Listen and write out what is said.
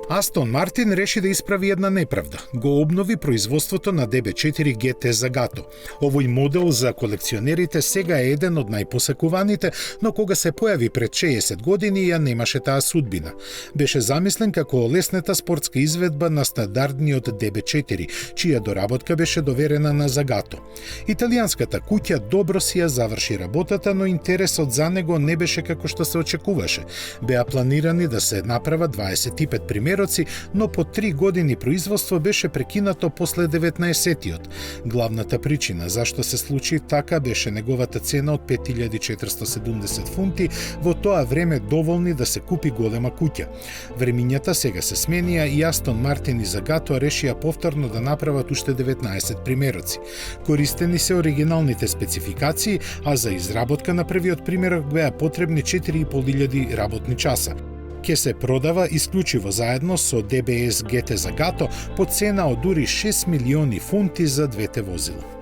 Астон Мартин реши да исправи една неправда. Го обнови производството на DB4 GT Zagato. Овој модел за колекционерите сега е еден од најпосакуваните, но кога се појави пред 60 години ја немаше таа судбина. Беше замислен како леснета спортска изведба на стандардниот DB4, чија доработка беше доверена на Zagato. Италијанската куќа добро си ја заврши работата, но интересот за него не беше како што се очекуваше. Беа планирани да се направат 25 примероци, но по 3 години производство беше прекинато после 19-тиот. Главната причина зашто се случи така беше неговата цена од 5470 фунти, во тоа време доволни да се купи голема куќа. Времињата сега се сменија и Астон Мартин и Zagato решија повторно да направат уште 19 примероци. Користени се оригиналните спецификации, а за изработка на првиот примерок беа потребни 4500 работни часа. Ке се продава исклучиво заедно со DBS GT Zagato по цена од дури 6 милиони фунти за двете возила.